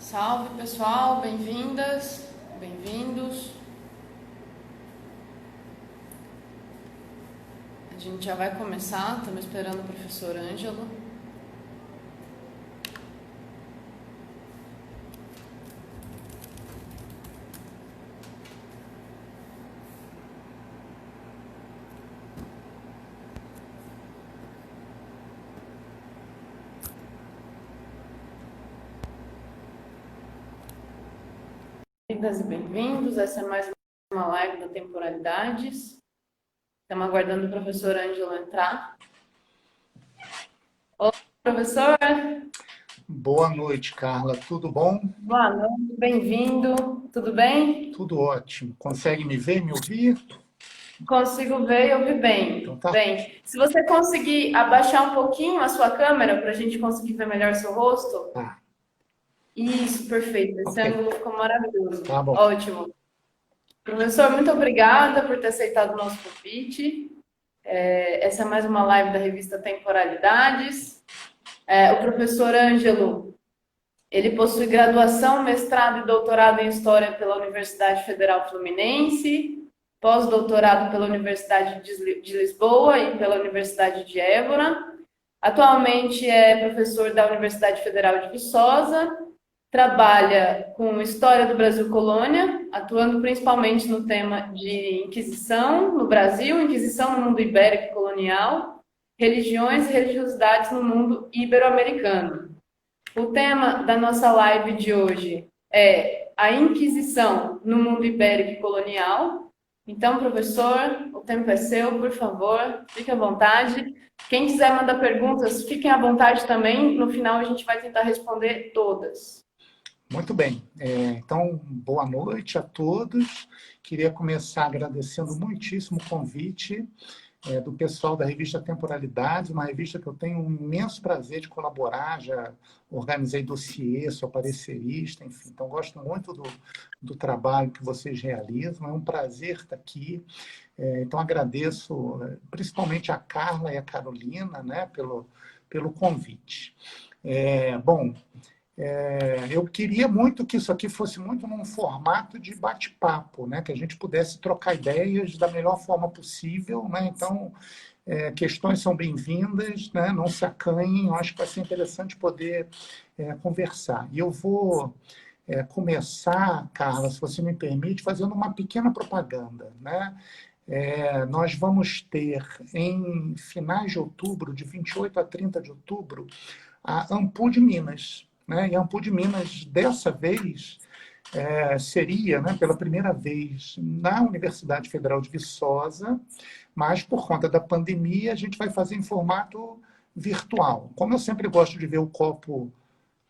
Salve pessoal, bem-vindas, bem-vindos. A gente já vai começar, estamos esperando o professor Ângelo. Bem-vindas e bem-vindos, essa é mais uma live da Temporalidades. Estamos aguardando o professor Ângelo entrar. Olá, professor. Boa noite, Carla. Tudo bom? Boa noite, bem-vindo. Tudo bem? Tudo ótimo. Consegue me ver, me ouvir? Consigo ver e ouvir Então bem. tá. Bem, se você conseguir abaixar um pouquinho a sua câmera para a gente conseguir ver melhor seu rosto. Tá. Isso, perfeito. Esse Ok. ângulo ficou maravilhoso. Tá bom. Ótimo. Professor, muito obrigada por ter aceitado o nosso convite. Essa é mais uma live da revista Temporalidades. O professor Ângelo, ele possui graduação, mestrado e doutorado em História pela Universidade Federal Fluminense, pós-doutorado pela Universidade de Lisboa e pela Universidade de Évora. Atualmente é professor da Universidade Federal de Viçosa. Trabalha com História do Brasil Colônia, atuando principalmente no tema de Inquisição no Brasil, Inquisição no mundo ibérico e colonial, religiões e religiosidades no mundo ibero-americano. O tema da nossa live de hoje é a Inquisição no mundo ibérico e colonial. Então, professor, o tempo é seu, por favor, fique à vontade. Quem quiser mandar perguntas, fiquem à vontade também. No final, a gente vai tentar responder todas. Muito bem. Então, boa noite a todos. Queria começar agradecendo muitíssimo o convite do pessoal da revista Temporalidades, uma revista que eu tenho um imenso prazer de colaborar, já organizei dossiê, sou parecerista, enfim, então gosto muito do trabalho que vocês realizam, é um prazer estar aqui. Então agradeço principalmente a Carla e a Carolina, né, pelo convite. Bom, eu queria muito que isso aqui fosse muito num formato de bate-papo, né? Que a gente pudesse trocar ideias da melhor forma possível, né? Então, questões são bem-vindas, né? Não se acanhem, eu acho que vai ser interessante poder conversar. E eu vou começar, Carla, se você me permite, fazendo uma pequena propaganda, né? Nós vamos ter, em finais de outubro, de 28 a 30 de outubro, a Ampu de Minas, né? E a Ampu de Minas, dessa vez, seria, né, pela primeira vez na Universidade Federal de Viçosa, mas por conta da pandemia a gente vai fazer em formato virtual. Como eu sempre gosto de ver o copo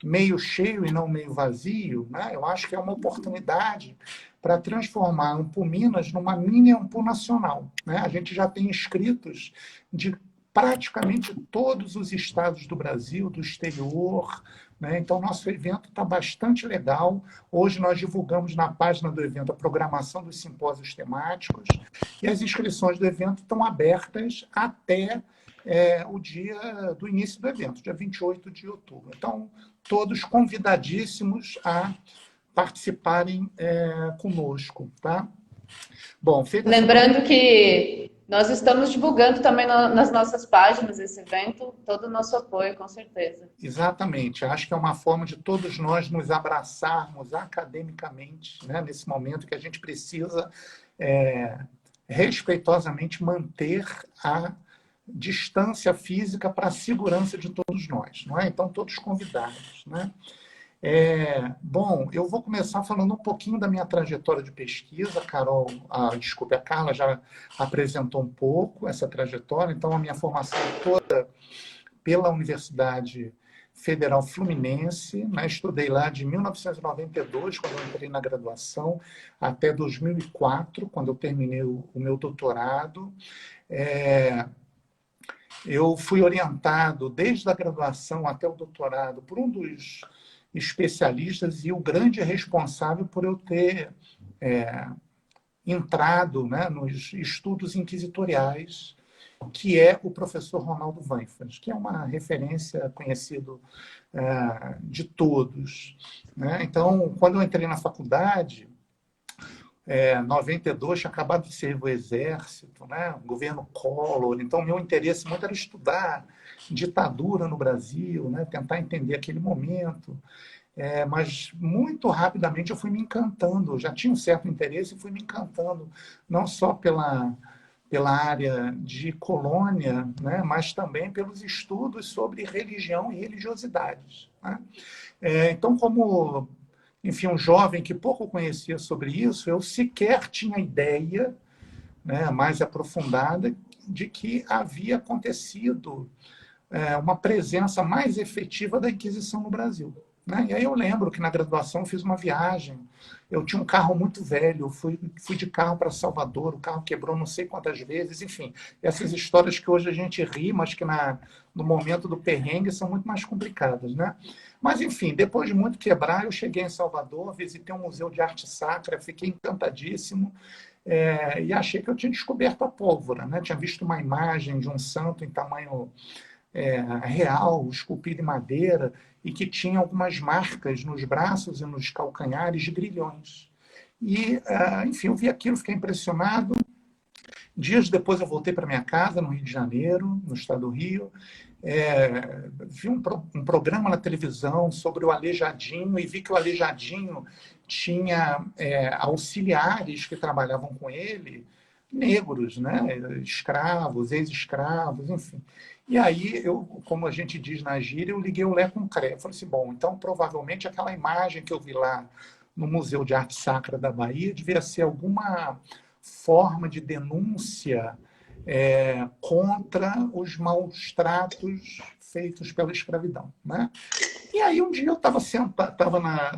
meio cheio e não meio vazio, né, eu acho que é uma oportunidade para transformar a Ampu Minas numa mini Ampu nacional, né? A gente já tem inscritos de praticamente todos os estados do Brasil, do exterior, né? Então, nosso evento está bastante legal. Hoje nós divulgamos na página do evento a programação dos simpósios temáticos e as inscrições do evento estão abertas até o dia do início do evento, dia 28 de outubro. Então, todos convidadíssimos a participarem conosco, tá? Bom, feita essa... Lembrando que nós estamos divulgando também nas nossas páginas esse evento, todo o nosso apoio, com certeza. Exatamente. Acho que é uma forma de todos nós nos abraçarmos academicamente, né, nesse momento que a gente precisa respeitosamente manter a distância física para a segurança de todos nós, não é? Então, todos convidados, né? Bom, eu vou começar falando um pouquinho da minha trajetória de pesquisa. Desculpe, a Carla já apresentou um pouco essa trajetória, então a minha formação toda pela Universidade Federal Fluminense, né? Estudei lá de 1992, quando eu entrei na graduação, até 2004, quando eu terminei o meu doutorado. Eu fui orientado desde a graduação até o doutorado por um dos especialistas e o grande responsável por eu ter entrado, né, nos estudos inquisitoriais que é o professor Ronaldo Weinfels, que é uma referência conhecido de todos, né? Então, quando eu entrei na faculdade, 92, tinha acabado de ser o Exército, né? O governo Collor. Então, meu interesse muito era estudar ditadura no Brasil, né? Tentar entender aquele momento. Mas muito rapidamente eu fui me encantando. Eu já tinha um certo interesse e fui me encantando, não só pela área de colônia, né? Mas também pelos estudos sobre religião e religiosidades, né? Então, como enfim, um jovem que pouco conhecia sobre isso, eu sequer tinha ideia, né, mais aprofundada de que havia acontecido uma presença mais efetiva da Inquisição no Brasil, né? E aí eu lembro que na graduação eu fiz uma viagem, eu tinha um carro muito velho, eu fui de carro para Salvador, o carro quebrou não sei quantas vezes, enfim, essas histórias que hoje a gente ri, mas que no momento do perrengue são muito mais complicadas, né? Mas, enfim, depois de muito quebrar, eu cheguei em Salvador, visitei um museu de arte sacra, fiquei encantadíssimo, e achei que eu tinha descoberto a pólvora, né? Tinha visto uma imagem de um santo em tamanho real, esculpido em madeira, e que tinha algumas marcas nos braços e nos calcanhares de grilhões. E, enfim, eu vi aquilo, fiquei impressionado. Dias depois eu voltei para minha casa, no Rio de Janeiro, no estado do Rio, vi um programa na televisão sobre o Aleijadinho e vi que o Aleijadinho tinha auxiliares que trabalhavam com ele, negros, né? Escravos, ex-escravos, enfim. E aí, como a gente diz na gíria, eu liguei o Lé com o Cré. Eu falei assim, bom, então provavelmente aquela imagem que eu vi lá no Museu de Arte Sacra da Bahia devia ser alguma forma de denúncia contra os maus tratos feitos pela escravidão, né? E aí um dia eu estava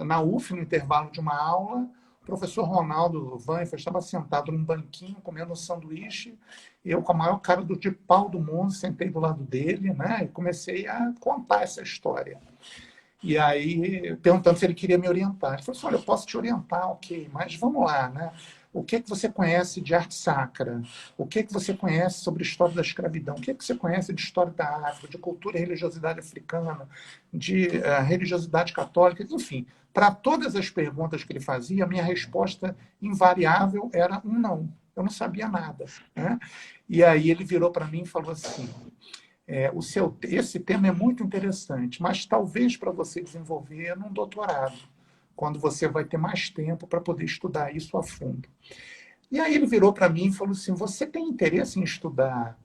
na UF, no intervalo de uma aula, o professor Ronaldo Weinfels estava sentado num banquinho, comendo um sanduíche, eu com a maior cara de pau do mundo, sentei do lado dele, né? E comecei a contar essa história. E aí, perguntando se ele queria me orientar. Ele falou assim, olha, eu posso te orientar, ok, mas vamos lá, né? O que você conhece de arte sacra? O que você conhece sobre a história da escravidão? O que você conhece de história da África, de cultura e religiosidade africana, de religiosidade católica? Enfim, para todas as perguntas que ele fazia, a minha resposta invariável era um não. Eu não sabia nada, né? E aí ele virou para mim e falou assim, esse tema é muito interessante, mas talvez para você desenvolver num doutorado, quando você vai ter mais tempo para poder estudar isso a fundo. E aí ele virou para mim e falou assim, você tem interesse em estudar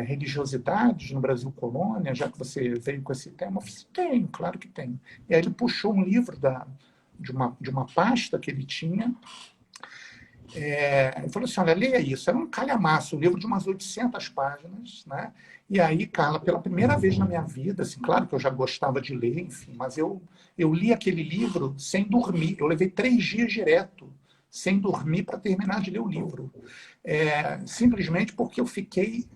religiosidades no Brasil colônia, já que você veio com esse tema? Eu falei, tenho, claro que tenho. E aí ele puxou um livro de uma pasta que ele tinha, ele falou assim, olha, leia isso. Era um calhamaço, um livro de umas 800 páginas, né? E aí, Carla, pela primeira vez na minha vida, assim, claro que eu já gostava de ler, enfim, mas eu li aquele livro sem dormir. Eu levei 3 dias direto, sem dormir, para terminar de ler o livro. Simplesmente porque eu fiquei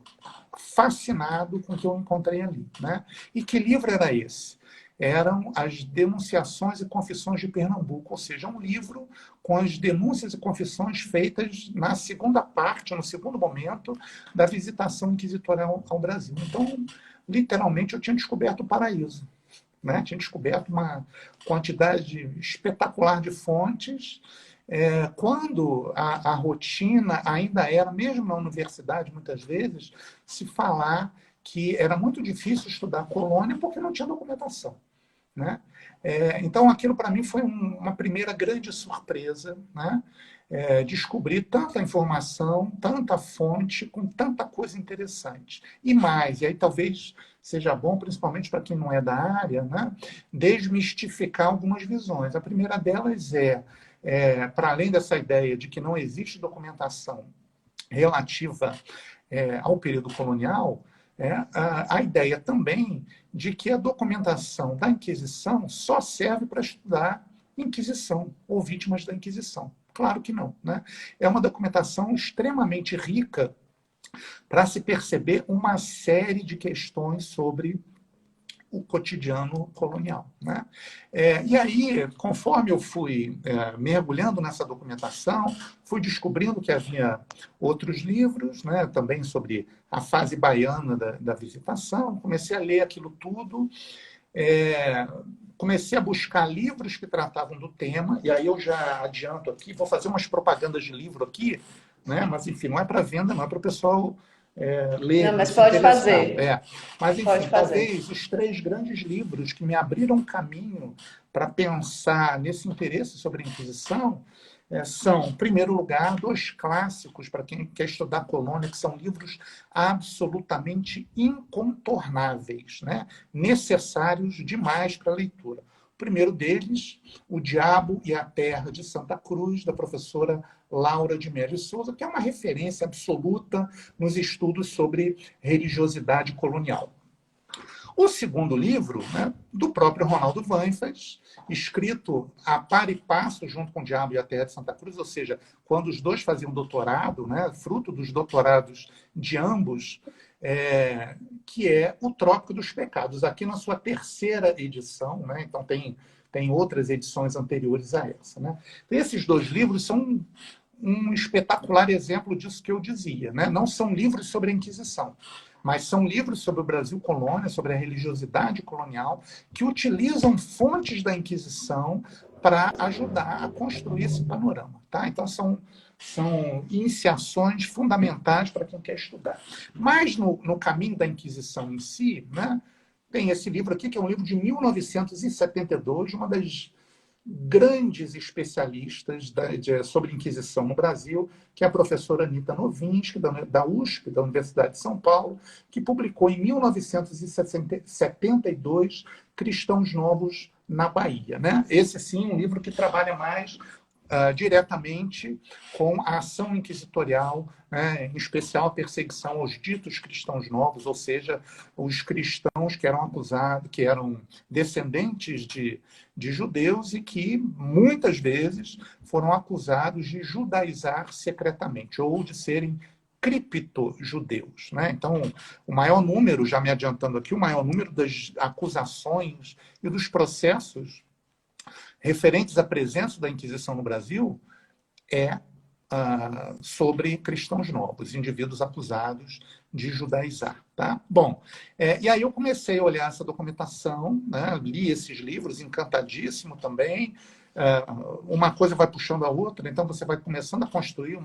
fascinado com o que eu encontrei ali, né? E que livro era esse? Eram as Denunciações e Confissões de Pernambuco, ou seja, um livro com as denúncias e confissões feitas na segunda parte, no segundo momento, da visitação inquisitorial ao Brasil. Então, literalmente, eu tinha descoberto o paraíso, né? Tinha descoberto uma quantidade espetacular de fontes, quando a rotina ainda era, mesmo na universidade, muitas vezes, se falar que era muito difícil estudar a colônia porque não tinha documentação, né? Então, aquilo para mim foi uma primeira grande surpresa, né? Descobrir tanta informação, tanta fonte, com tanta coisa interessante. E mais, e aí talvez seja bom, principalmente para quem não é da área, né? Desmistificar algumas visões. A primeira delas para além dessa ideia de que não existe documentação relativa ao período colonial, a ideia também de que a documentação da Inquisição só serve para estudar Inquisição ou vítimas da Inquisição. Claro que não, né? É uma documentação extremamente rica para se perceber uma série de questões sobre o cotidiano colonial, né? E aí, conforme eu fui mergulhando nessa documentação, fui descobrindo que havia outros livros, né, também sobre a fase baiana da visitação, comecei a ler aquilo tudo, comecei a buscar livros que tratavam do tema, e aí eu já adianto aqui, vou fazer umas propagandas de livro aqui, né, mas enfim, não é para venda, não é para o pessoal ler, Não, mas se pode interessar. fazer. Mas, enfim, Pode fazer. talvez os 3 grandes livros que me abriram caminho para pensar nesse interesse sobre a Inquisição são, em primeiro lugar, 2 clássicos para quem quer estudar a colônia, que são livros absolutamente incontornáveis, né? Necessários demais para a leitura. O primeiro deles, O Diabo e a Terra de Santa Cruz, da professora Laura de Melo Souza, que é uma referência absoluta nos estudos sobre religiosidade colonial. O segundo livro, né, do próprio Ronaldo Weinfels, escrito a par e passo junto com O Diabo e a Terra de Santa Cruz, ou seja, quando os dois faziam doutorado, né, fruto dos doutorados de ambos, que é O Trópico dos Pecados, aqui na sua 3ª edição, né, então tem outras edições anteriores a essa. Né? Esses 2 livros são um espetacular exemplo disso que eu dizia. Né? Não são livros sobre a Inquisição, mas são livros sobre o Brasil colônia, sobre a religiosidade colonial, que utilizam fontes da Inquisição para ajudar a construir esse panorama. Tá? Então, são iniciações fundamentais para quem quer estudar. Mas, no caminho da Inquisição em si, né, tem esse livro aqui, que é um livro de 1972, uma das grandes especialistas sobre Inquisição no Brasil, que é a professora Anita Novinsky, da USP, da Universidade de São Paulo, que publicou em 1972 Cristãos Novos na Bahia. Né? Esse, sim, é um livro que trabalha mais diretamente com a ação inquisitorial, né, em especial a perseguição aos ditos cristãos novos, ou seja, os cristãos que eram acusados, que eram descendentes de judeus e que muitas vezes foram acusados de judaizar secretamente ou de serem cripto-judeus. Né? Então, o maior número, já me adiantando aqui, o maior número das acusações e dos processos referentes à presença da Inquisição no Brasil sobre cristãos novos, indivíduos acusados de judaizar. Tá? Bom, e aí eu comecei a olhar essa documentação, né? Li esses livros, encantadíssimo também. Uma coisa vai puxando a outra, então você vai começando a construir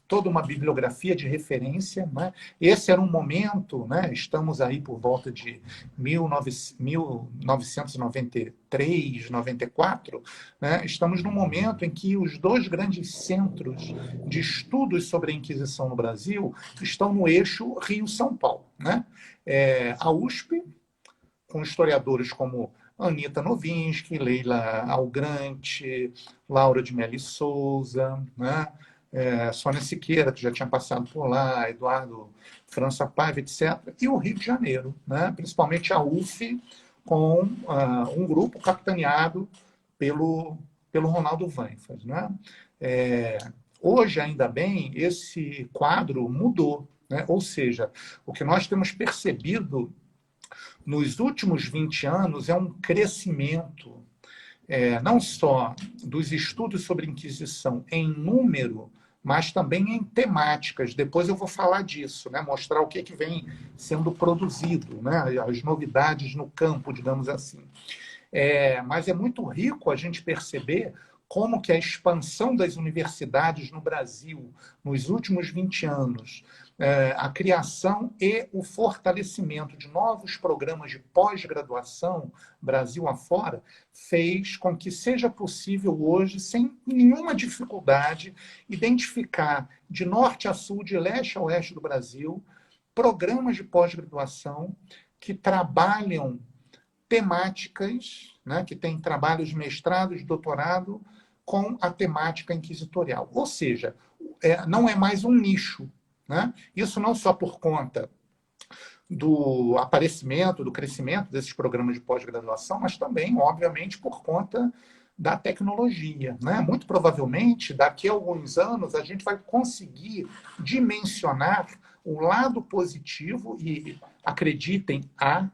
toda uma bibliografia de referência. Né? Esse era um momento, né? Estamos aí por volta de 1993, 94, né? Estamos num momento em que os 2 grandes centros de estudos sobre a Inquisição no Brasil estão no eixo Rio-São Paulo. Né? A USP, com historiadores como Anita Novinsky, Leila Algrante, Laura de Melo Souza, né? Sônia Siqueira, que já tinha passado por lá, Eduardo França Paiva, etc. E o Rio de Janeiro, né? Principalmente a UF, com um grupo capitaneado pelo Ronaldo Weinfels. Né? Hoje, ainda bem, esse quadro mudou. Né? Ou seja, o que nós temos percebido nos últimos 20 anos é um crescimento não só dos estudos sobre Inquisição em número, mas também em temáticas. Depois eu vou falar disso, né? Mostrar o que vem sendo produzido, né? As novidades no campo, digamos assim. Mas é muito rico a gente perceber como que a expansão das universidades no Brasil nos últimos 20 anos, a criação e o fortalecimento de novos programas de pós-graduação, Brasil afora, fez com que seja possível hoje, sem nenhuma dificuldade, identificar de norte a sul, de leste a oeste do Brasil, programas de pós-graduação que trabalham temáticas, né, que têm trabalhos de mestrado, de doutorado, com a temática inquisitorial. Ou seja, não é mais um nicho. Né? Isso não só por conta do aparecimento, do crescimento desses programas de pós-graduação, mas também, obviamente, por conta da tecnologia. Né? Muito provavelmente, daqui a alguns anos, a gente vai conseguir dimensionar o lado positivo, e acreditem,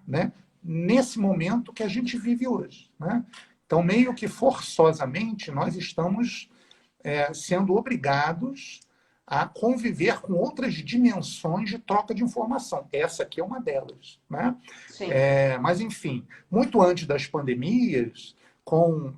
né, nesse momento que a gente vive hoje, né? Então, meio que forçosamente, nós estamos sendo obrigados a conviver com outras dimensões de troca de informação. Essa aqui é uma delas, né? Sim. Mas, enfim, muito antes das pandemias, com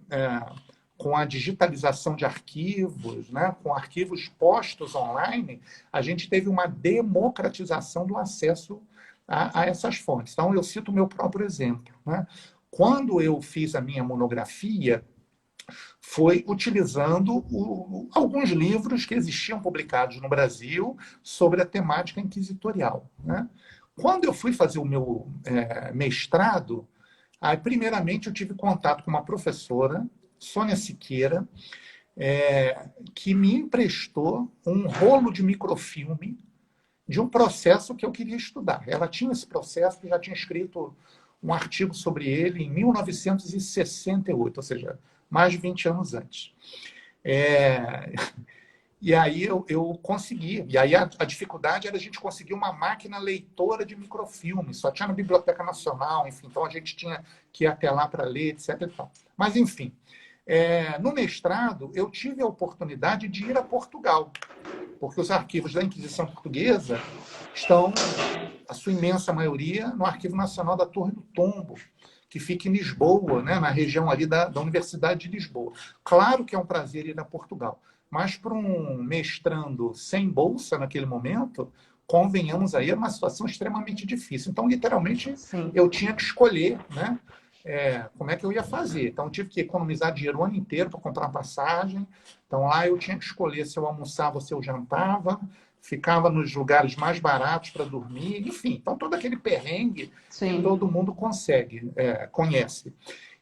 a digitalização de arquivos, né, com arquivos postos online, a gente teve uma democratização do acesso a essas fontes. Então, eu cito o meu próprio exemplo, né? Quando eu fiz a minha monografia, foi utilizando alguns livros que existiam publicados no Brasil sobre a temática inquisitorial, né? Quando eu fui fazer o meu mestrado, aí, primeiramente, eu tive contato com uma professora, Sônia Siqueira, que me emprestou um rolo de microfilme de um processo que eu queria estudar. Ela tinha esse processo, que já tinha escrito um artigo sobre ele em 1968, ou seja, mais de 20 anos antes. E aí eu consegui. E aí a dificuldade era a gente conseguir uma máquina leitora de microfilme. Só tinha na Biblioteca Nacional, enfim. Então a gente tinha que ir até lá para ler, etc. E tal. Mas, enfim, no mestrado eu tive a oportunidade de ir a Portugal, porque os arquivos da Inquisição Portuguesa estão, a sua imensa maioria, no Arquivo Nacional da Torre do Tombo, que fica em Lisboa, né, na região ali da Universidade de Lisboa. Claro que é um prazer ir a Portugal, mas para um mestrando sem bolsa naquele momento, convenhamos aí, era uma situação extremamente difícil. Então, literalmente, Sim. eu tinha que escolher, né, como é que eu ia fazer. Então, eu tive que economizar dinheiro o ano inteiro para comprar uma passagem. Então, lá eu tinha que escolher se eu almoçava ou se eu jantava, ficava nos lugares mais baratos para dormir, enfim. Então, todo aquele perrengue Sim. que todo mundo conhece.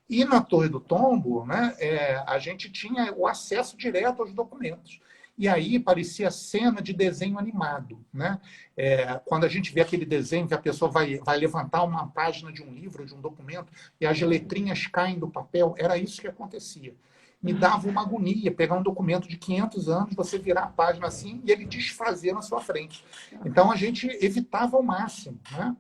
E na Torre do Tombo, né, a gente tinha o acesso direto aos documentos. E aí parecia cena de desenho animado, né? Quando a gente vê aquele desenho que a pessoa vai levantar uma página de um livro, de um documento, e as letrinhas caem do papel, era isso que acontecia. Me dava uma agonia pegar um documento de 500 anos, você virar a página assim e ele desfazer na sua frente. Então a gente evitava ao máximo, né?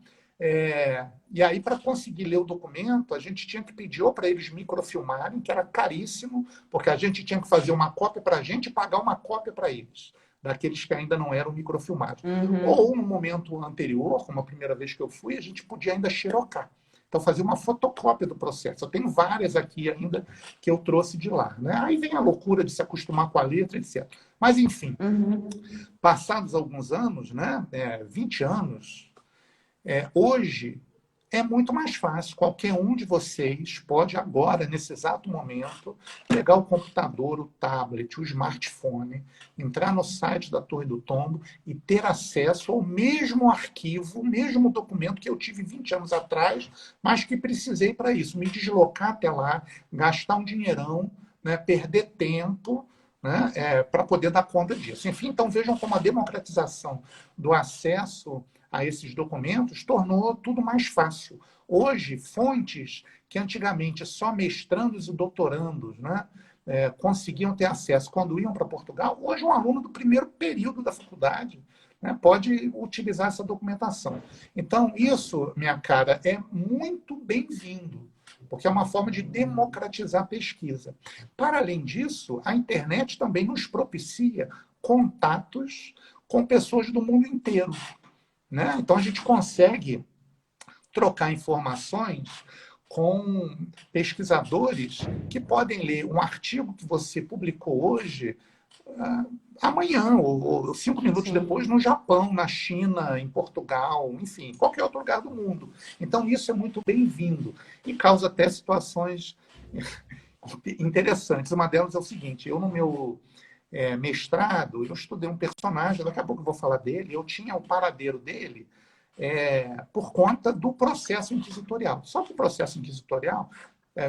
E aí, para conseguir ler o documento, a gente tinha que pedir ou para eles microfilmarem, que era caríssimo, porque a gente tinha que fazer uma cópia para a gente e pagar uma cópia para eles, daqueles que ainda não eram microfilmados. Uhum. Ou, no momento anterior, como a primeira vez que eu fui, a gente podia ainda xerocar. Então, fazer uma fotocópia do processo. Eu tenho várias aqui ainda que eu trouxe de lá, né? Aí vem a loucura de se acostumar com a letra, etc. Mas, enfim, passados alguns anos, né, 20 anos, hoje é muito mais fácil. Qualquer um de vocês pode agora, nesse exato momento, pegar o computador, o tablet, o smartphone, entrar no site da Torre do Tombo e ter acesso ao mesmo arquivo, o mesmo documento que eu tive 20 anos atrás, mas que precisei para isso, me deslocar até lá, gastar um dinheirão, né, perder tempo, né, para poder dar conta disso. Enfim, então vejam como a democratização do acesso a esses documentos tornou tudo mais fácil. Hoje, fontes que antigamente só mestrandos e doutorandos, né, conseguiam ter acesso quando iam para Portugal, hoje um aluno do primeiro período da faculdade, né, pode utilizar essa documentação. Então, isso, minha cara, é muito bem-vindo, porque é uma forma de democratizar a pesquisa. Para além disso, a internet também nos propicia contatos com pessoas do mundo inteiro, né? Então, a gente consegue trocar informações com pesquisadores que podem ler um artigo que você publicou hoje, amanhã, ou 5 minutos depois, no Japão, na China, em Portugal, enfim, qualquer outro lugar do mundo. Então, isso é muito bem-vindo e causa até situações interessantes. Uma delas é o seguinte: eu, no meu mestrado, eu estudei um personagem, daqui a pouco eu vou falar dele, eu tinha o paradeiro dele por conta do processo inquisitorial. Só que o processo inquisitorial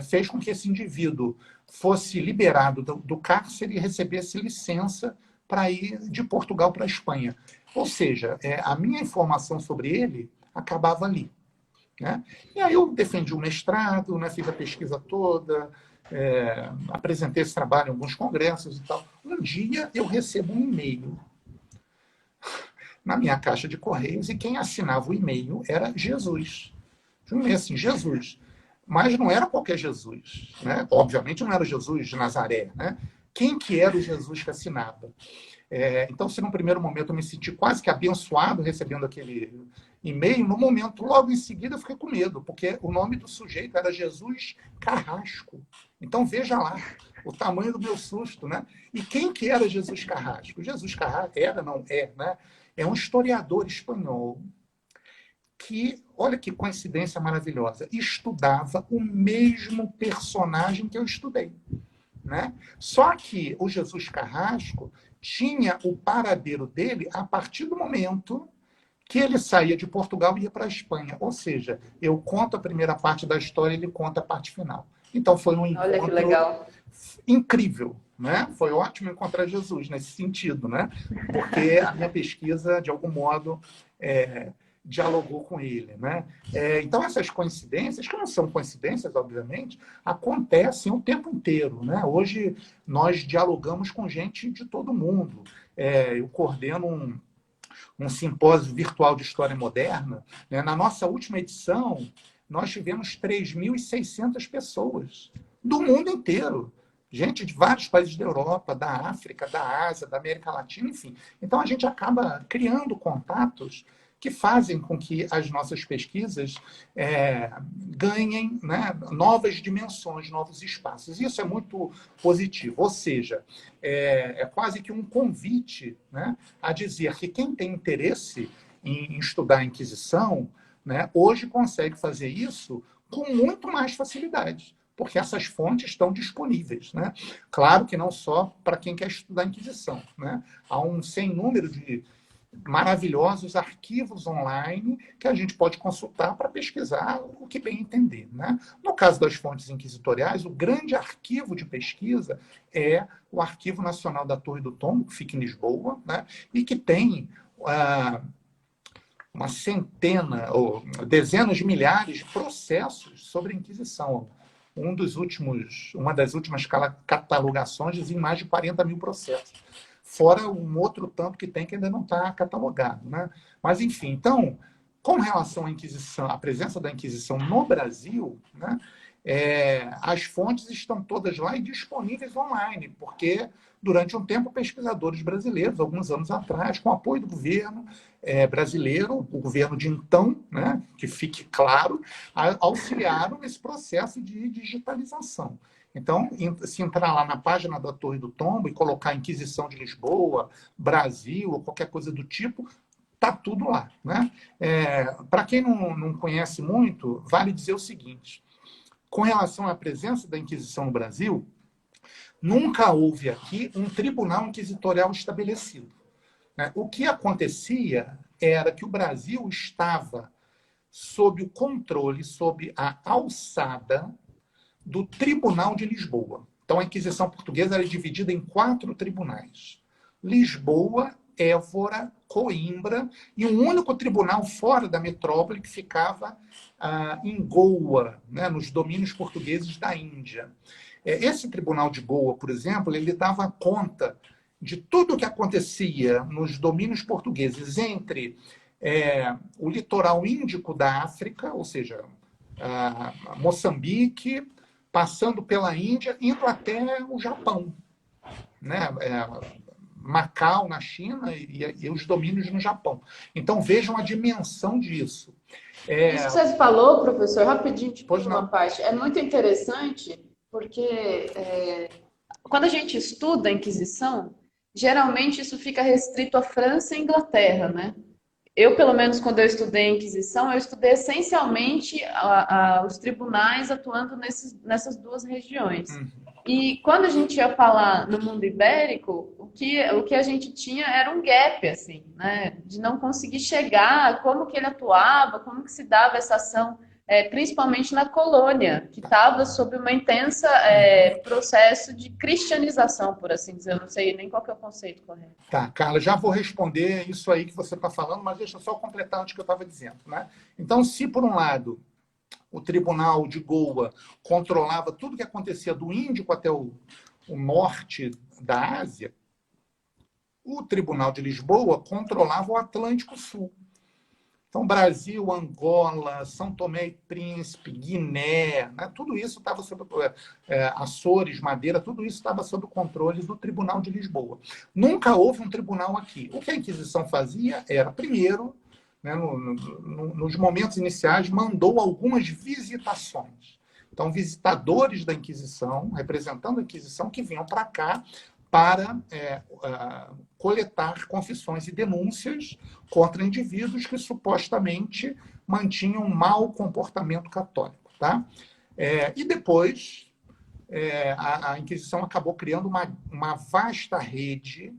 fez com que esse indivíduo fosse liberado do cárcere e recebesse licença para ir de Portugal para a Espanha. Ou seja, a minha informação sobre ele acabava ali, né? E aí eu defendi o mestrado, né, fiz a pesquisa toda, apresentei esse trabalho em alguns congressos e tal. Um dia eu recebo um e-mail na minha caixa de correios e quem assinava o e-mail era Jesus. Assim, Jesus. Mas não era qualquer Jesus, né? Obviamente não era o Jesus de Nazaré, né? Quem que era o Jesus que assinava? Então, se num primeiro momento eu me senti quase que abençoado recebendo aquele e-mail, no momento, logo em seguida, eu fiquei com medo, porque o nome do sujeito era Jesus Carrasco. Então, veja lá o tamanho do meu susto, né? E quem que era Jesus Carrasco? Jesus Carrasco era, não é, né? É um historiador espanhol que, olha que coincidência maravilhosa, estudava o mesmo personagem que eu estudei, né? Só que o Jesus Carrasco tinha o paradeiro dele a partir do momento que ele saía de Portugal e ia para a Espanha. Ou seja, eu conto a primeira parte da história e ele conta a parte final. Então foi um Olha que encontro legal. incrível, né? Foi ótimo encontrar Jesus nesse sentido, né? Porque a minha pesquisa, de algum modo, dialogou com ele, né? Então essas coincidências, que não são coincidências, obviamente, acontecem o tempo inteiro, né? Hoje nós dialogamos com gente de todo mundo. Eu coordeno um simpósio virtual de história moderna, né? Na nossa última edição, nós tivemos 3.600 pessoas do mundo inteiro. Gente de vários países da Europa, da África, da Ásia, da América Latina, enfim. Então, a gente acaba criando contatos que fazem com que as nossas pesquisas ganhem, né, novas dimensões, novos espaços. Isso é muito positivo. Ou seja, é quase que um convite, né, a dizer que quem tem interesse em estudar a Inquisição, né, hoje consegue fazer isso com muito mais facilidade, porque essas fontes estão disponíveis, né? Claro que não só para quem quer estudar a Inquisição, né? Há um sem número de maravilhosos arquivos online que a gente pode consultar para pesquisar o que bem entender, né? No caso das fontes inquisitoriais, o grande arquivo de pesquisa é o Arquivo Nacional da Torre do Tombo, que fica em Lisboa, né? E que tem uma centena ou dezenas de milhares de processos sobre a Inquisição. Uma das últimas catalogações dizia mais de 40 mil processos. Fora um outro tanto que tem que ainda não está catalogado, né? Mas, enfim, então, com relação à Inquisição, à presença da Inquisição no Brasil, né, as fontes estão todas lá e disponíveis online, porque durante um tempo pesquisadores brasileiros, alguns anos atrás, com apoio do governo brasileiro, o governo de então, né, que fique claro, auxiliaram nesse processo de digitalização. Então, se entrar lá na página da Torre do Tombo e colocar Inquisição de Lisboa, Brasil, ou qualquer coisa do tipo, está tudo lá, né? Para quem não conhece muito, vale dizer o seguinte: com relação à presença da Inquisição no Brasil, nunca houve aqui um tribunal inquisitorial estabelecido, né? O que acontecia era que o Brasil estava sob o controle, sob a alçada do Tribunal de Lisboa. Então, a Inquisição Portuguesa era dividida em 4 tribunais: Lisboa, Évora, Coimbra e um único tribunal fora da metrópole que ficava em Goa, né, nos domínios portugueses da Índia. Esse tribunal de Goa, por exemplo, ele dava conta de tudo o que acontecia nos domínios portugueses entre o litoral índico da África, ou seja, Moçambique, passando pela Índia, indo até o Japão, né? Macau, na China, e os domínios no Japão. Então, vejam a dimensão disso. Isso que você falou, professor, rapidinho, tipo, Pois uma não. parte, é muito interessante, porque quando a gente estuda a Inquisição, geralmente isso fica restrito à França e Inglaterra, né? Eu, pelo menos, quando eu estudei a Inquisição, eu estudei essencialmente os tribunais atuando nessas duas regiões. E quando a gente ia falar no mundo ibérico, o que a gente tinha era um gap, assim, né? De não conseguir chegar, como que ele atuava, como que se dava essa ação, principalmente na colônia, que estava sob uma intensa processo de cristianização, por assim dizer. Eu não sei nem qual que é o conceito correto. Tá, Carla, já vou responder isso aí que você está falando, mas deixa eu só completar antes que eu estava dizendo, né? Então, se por um lado o Tribunal de Goa controlava tudo que acontecia do Índico até o norte da Ásia, o Tribunal de Lisboa controlava o Atlântico Sul. Então, Brasil, Angola, São Tomé e Príncipe, Guiné, né? Tudo isso estava sob Açores, Madeira, tudo isso estava sob o controle do Tribunal de Lisboa. Nunca houve um tribunal aqui. O que a Inquisição fazia era, primeiro, né, nos momentos iniciais, mandou algumas visitações. Então, visitadores da Inquisição, representando a Inquisição, que vinham para cá para coletar confissões e denúncias contra indivíduos que supostamente mantinham um mau comportamento católico. Tá? E depois, a Inquisição acabou criando uma vasta rede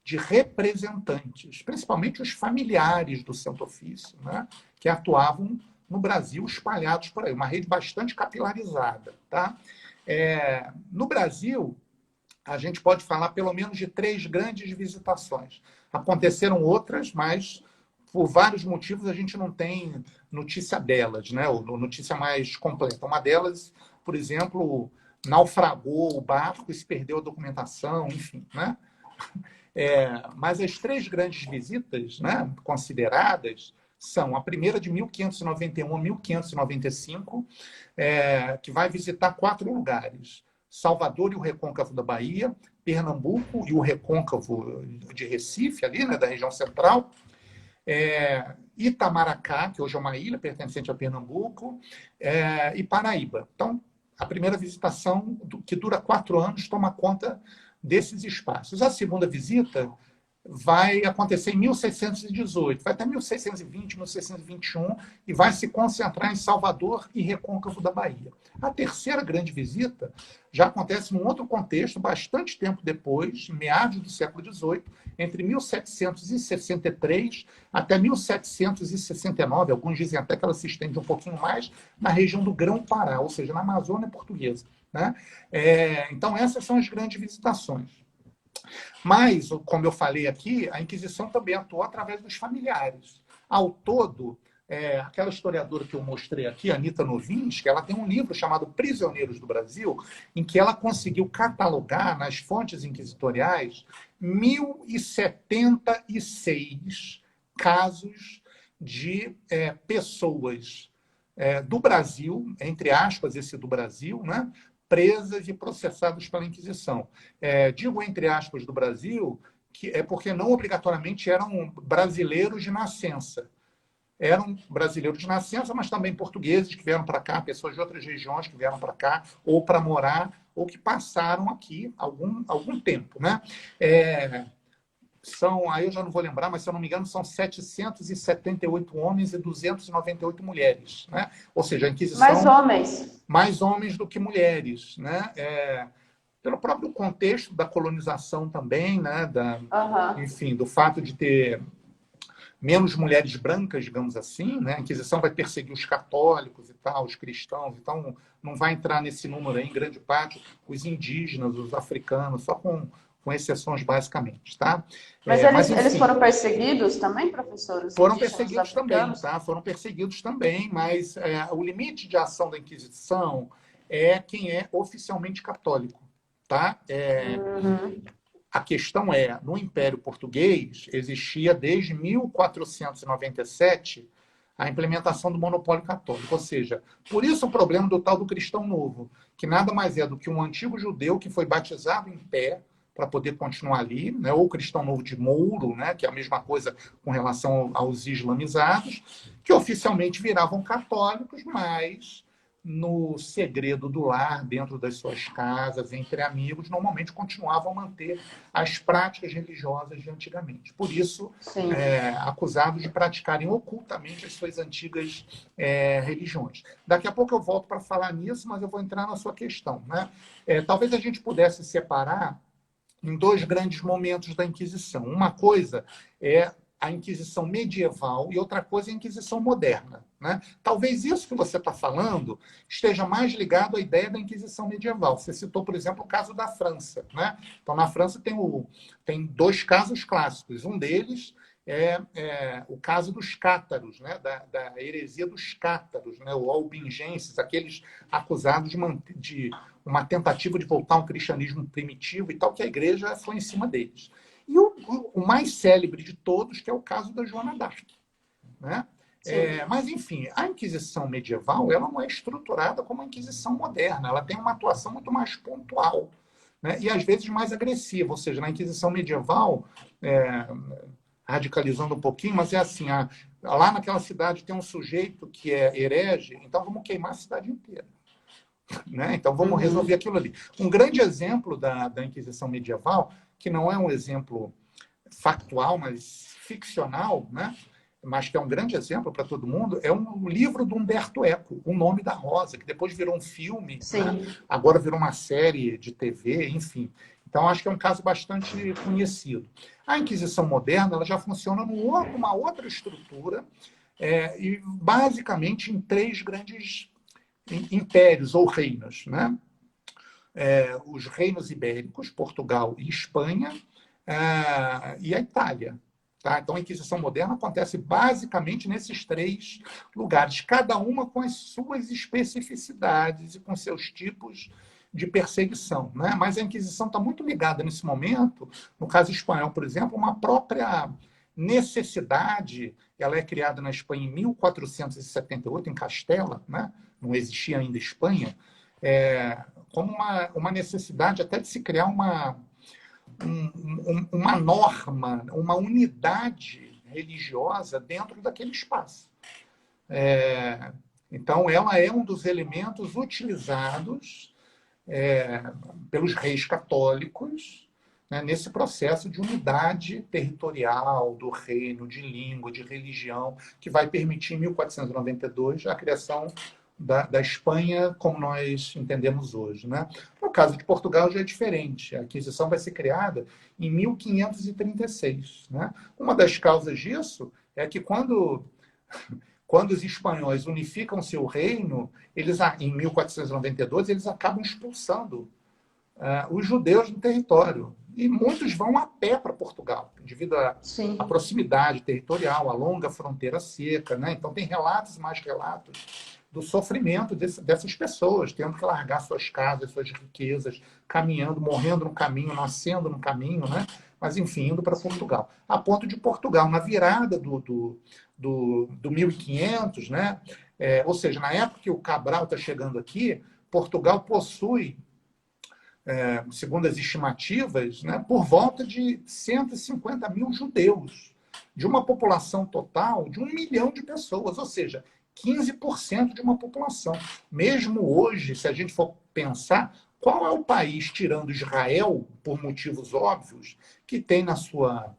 de representantes, principalmente os familiares do Santo Ofício, né, que atuavam no Brasil espalhados por aí, uma rede bastante capilarizada. Tá? No Brasil, a gente pode falar pelo menos de 3 grandes visitações. Aconteceram outras, mas por vários motivos a gente não tem notícia delas, né? Ou notícia mais completa. Uma delas, por exemplo, naufragou o barco e se perdeu a documentação, enfim, né? Mas as 3 grandes visitas, né, consideradas são a primeira de 1591 a 1595, que vai visitar 4 lugares. Salvador e o Recôncavo da Bahia, Pernambuco e o Recôncavo de Recife, ali, né, da região central, Itamaracá, que hoje é uma ilha pertencente a Pernambuco, e Paraíba. Então, a primeira visitação, que dura 4 anos, toma conta desses espaços. A segunda visita vai acontecer em 1618, vai até 1620, 1621, e vai se concentrar em Salvador e Recôncavo da Bahia. A terceira grande visita já acontece num outro contexto, bastante tempo depois, meados do século XVIII, entre 1763 até 1769, alguns dizem até que ela se estende um pouquinho mais, na região do Grão-Pará, ou seja, na Amazônia Portuguesa. Né? Então, essas são as grandes visitações. Mas, como eu falei aqui, a Inquisição também atuou através dos familiares. Ao todo, aquela historiadora que eu mostrei aqui, Anita Novinsky, ela tem um livro chamado Prisioneiros do Brasil, em que ela conseguiu catalogar nas fontes inquisitoriais 1076 casos de pessoas do Brasil, entre aspas, esse do Brasil, né? Presas e processadas pela Inquisição. Digo entre aspas do Brasil, que é porque não obrigatoriamente eram brasileiros de nascença. Eram brasileiros de nascença, mas também portugueses que vieram para cá, pessoas de outras regiões que vieram para cá, ou para morar, ou que passaram aqui algum tempo. Né? Aí eu já não vou lembrar, mas se eu não me engano, são 778 homens e 298 mulheres. Né? Ou seja, a Inquisição... Mais homens. Mais homens do que mulheres. Né? Pelo próprio contexto da colonização também, né? Enfim, do fato de ter menos mulheres brancas, digamos assim. Né? A Inquisição vai perseguir os católicos e tal, os cristãos, então não vai entrar nesse número aí, em grande parte, os indígenas, os africanos, só com exceções basicamente, tá? Mas eles foram perseguidos também, professor? Foram perseguidos também, tá? Foram perseguidos também, mas o limite de ação da Inquisição é quem é oficialmente católico, tá? A questão no Império Português existia desde 1497 a implementação do monopólio católico, ou seja, por isso o problema do tal do cristão novo, que nada mais é do que um antigo judeu que foi batizado em pé para poder continuar ali, né? Ou cristão novo de Mouro, né? Que é a mesma coisa com relação aos islamizados, que oficialmente viravam católicos, mas no segredo do lar, dentro das suas casas, entre amigos, normalmente continuavam a manter as práticas religiosas de antigamente. Por isso, acusados de praticarem ocultamente as suas antigas religiões. Daqui a pouco eu volto para falar nisso, mas eu vou entrar na sua questão. Né? Talvez a gente pudesse separar em 2 grandes momentos da Inquisição. Uma coisa é a Inquisição medieval e outra coisa é a Inquisição moderna. Né? Talvez isso que você está falando esteja mais ligado à ideia da Inquisição medieval. Você citou, por exemplo, o caso da França. Né? Então, na França tem 2 casos clássicos. Um deles é o caso dos cátaros, né? da heresia dos cátaros, né? Ou albingenses, aqueles acusados de uma tentativa de voltar a um cristianismo primitivo e tal, que a igreja foi em cima deles. E o mais célebre de todos, que é o caso da Joana d'Arc. Né? Mas, enfim, a Inquisição medieval ela não é estruturada como a Inquisição moderna. Ela tem uma atuação muito mais pontual, né? E, às vezes, mais agressiva. Ou seja, na Inquisição medieval, radicalizando um pouquinho, mas é assim, lá naquela cidade tem um sujeito que é herege, então vamos queimar a cidade inteira. Né? Então vamos resolver aquilo ali. Um grande exemplo da Inquisição medieval, que não é um exemplo factual, mas ficcional, né? Mas que é um grande exemplo para todo mundo, é um livro do Humberto Eco, O Nome da Rosa, que depois virou um filme, né? Agora virou uma série de TV, enfim. Então, acho que é um caso bastante conhecido. A Inquisição moderna ela já funciona numa outra estrutura, e basicamente em 3 grandes impérios ou reinos, né? Os reinos ibéricos, Portugal e Espanha, e a Itália. Tá? Então, a Inquisição moderna acontece basicamente nesses 3 lugares, cada uma com as suas especificidades e com seus tipos de perseguição. Né? Mas a Inquisição está muito ligada nesse momento, no caso espanhol, por exemplo, uma própria necessidade. Ela é criada na Espanha em 1478, em Castela, né? Não existia ainda Espanha, como uma necessidade até de se criar uma norma, uma unidade religiosa dentro daquele espaço. Então, ela é um dos elementos utilizados pelos reis católicos, né, nesse processo de unidade territorial do reino, de língua, de religião, que vai permitir, em 1492, a criação da Espanha como nós entendemos hoje. Né? No caso de Portugal já é diferente. A Inquisição vai ser criada em 1536. Né? Uma das causas disso é que quando os espanhóis unificam seu reino, eles, em 1492, eles acabam expulsando os judeus do território. E muitos vão a pé para Portugal, devido à proximidade territorial, à longa fronteira seca. Né? Então, tem relatos e mais relatos do sofrimento dessas pessoas, tendo que largar suas casas, suas riquezas, caminhando, morrendo no caminho, nascendo no caminho, né? Mas, enfim, indo para Portugal. A ponto de Portugal, na virada do 1500, né? Ou seja, na época que o Cabral está chegando aqui, Portugal possui, segundo as estimativas, né, por volta de 150 mil judeus, de uma população total de 1 milhão de pessoas, ou seja, 15% de uma população. Mesmo hoje, se a gente for pensar, qual é o país, tirando Israel, por motivos óbvios, que tem na sua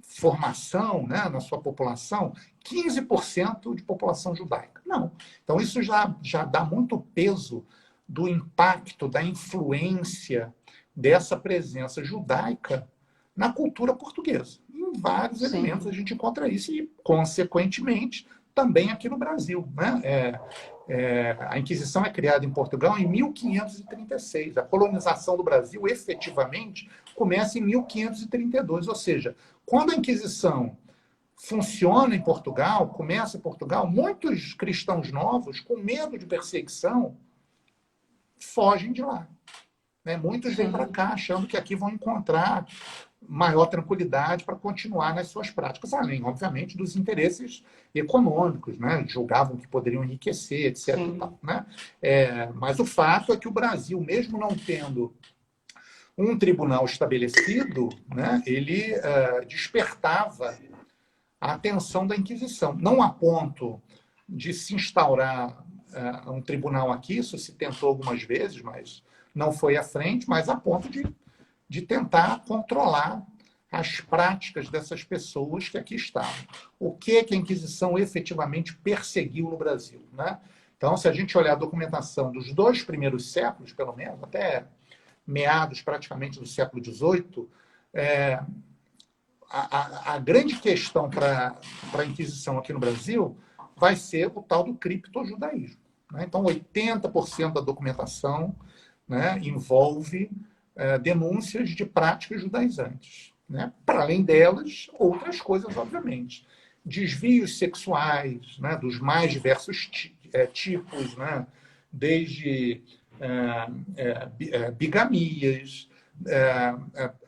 formação, né, na sua população, 15% de população judaica? Não. Então, isso já dá muito peso do impacto, da influência dessa presença judaica na cultura portuguesa. Em vários elementos a gente encontra isso e, consequentemente, também aqui no Brasil. Né? A Inquisição é criada em Portugal em 1536. A colonização do Brasil, efetivamente, começa em 1532. Ou seja, quando a Inquisição funciona em Portugal, começa em Portugal, muitos cristãos novos, com medo de perseguição, fogem de lá. Né? Muitos vêm para cá achando que aqui vão encontrar maior tranquilidade para continuar nas suas práticas, além, obviamente, dos interesses econômicos, né? Julgavam que poderiam enriquecer, etc. E tal, né? Mas o fato é que o Brasil, mesmo não tendo um tribunal estabelecido, né, ele despertava a atenção da Inquisição. Não a ponto de se instaurar um tribunal aqui, isso se tentou algumas vezes, mas não foi à frente, mas a ponto de tentar controlar as práticas dessas pessoas que aqui estavam. O que a Inquisição efetivamente perseguiu no Brasil? Né? Então, se a gente olhar a documentação dos 2 primeiros séculos, pelo menos, até meados praticamente do século XVIII, a grande questão para a Inquisição aqui no Brasil vai ser o tal do criptojudaísmo. Né? Então, 80% da documentação, né, envolve denúncias de práticas judaizantes. Né? Para além delas, outras coisas, obviamente. Desvios sexuais, né, dos mais diversos tipos, né? Desde bigamias,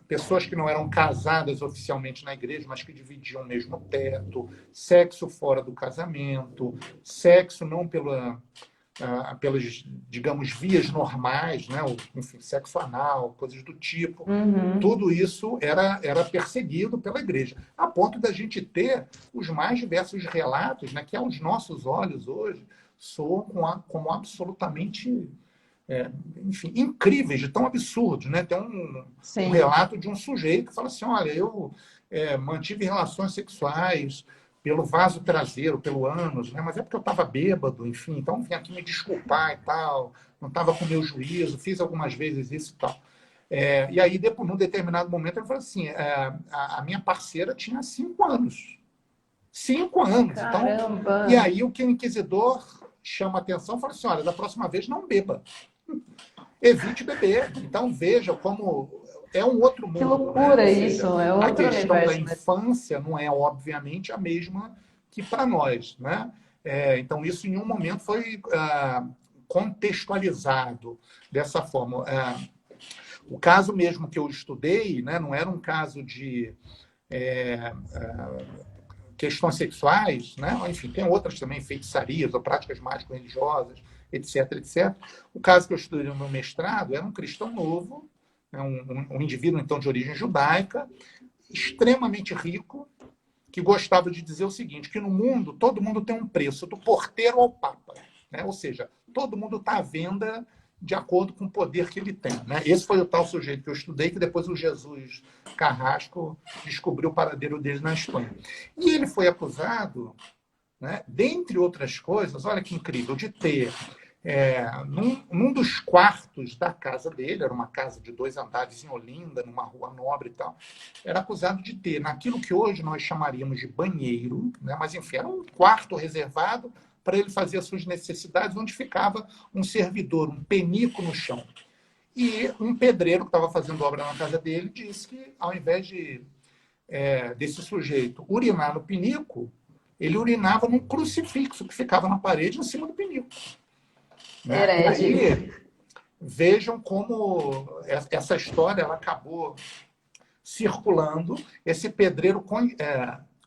pessoas que não eram casadas oficialmente na igreja, mas que dividiam o mesmo teto, sexo fora do casamento, sexo não pelas, digamos, vias normais, né? Enfim, sexo anal, coisas do tipo. Uhum. Tudo isso era perseguido pela igreja, a ponto da gente ter os mais diversos relatos, né, que aos nossos olhos hoje soam como absolutamente, enfim, incríveis, de tão absurdos. Né? Tem um Sim. relato de um sujeito que fala assim, olha, eu mantive relações sexuais pelo vaso traseiro, pelo ânus, né? Mas é porque eu estava bêbado, enfim, então vim aqui me desculpar e tal, não estava com meu juízo, fiz algumas vezes isso e tal. E aí, depois, num determinado momento, ele falou assim, a minha parceira tinha 5 anos. 5 anos. Então, Caramba! e aí o que o inquisidor chama atenção, fala assim, olha, da próxima vez não beba. Evite beber. Então, veja como é um outro Que mundo. Né? Ou loucura seja, isso! É a outro questão da universo mesmo. infância não é, obviamente, a mesma que para nós. Né? Então, isso em um momento foi contextualizado dessa forma. O caso mesmo que eu estudei, né, não era um caso de questões sexuais, né? Enfim, tem outras também, feitiçarias ou práticas mágico-religiosas, etc, etc. O caso que eu estudei no meu mestrado era um cristão novo, né, um indivíduo, então, de origem judaica, extremamente rico, que gostava de dizer o seguinte, que no mundo todo mundo tem um preço, do porteiro ao papa. Né? Ou seja, todo mundo está à venda de acordo com o poder que ele tem. Né? Esse foi o tal sujeito que eu estudei, que depois o Jesus Carrasco descobriu o paradeiro dele na Espanha. E ele foi acusado, né, dentre outras coisas, olha que incrível, de ter, num dos quartos da casa dele, era uma casa de 2 andares em Olinda, numa rua nobre e tal, era acusado de ter, naquilo que hoje nós chamaríamos de banheiro, né, mas enfim, era um quarto reservado para ele fazer as suas necessidades, onde ficava um servidor, um penico no chão. E um pedreiro que estava fazendo obra na casa dele disse que, ao invés desse sujeito urinar no pinico, ele urinava num crucifixo que ficava na parede em cima do pinico. Né? E Herege. aí, vejam como essa história ela acabou circulando. Esse pedreiro,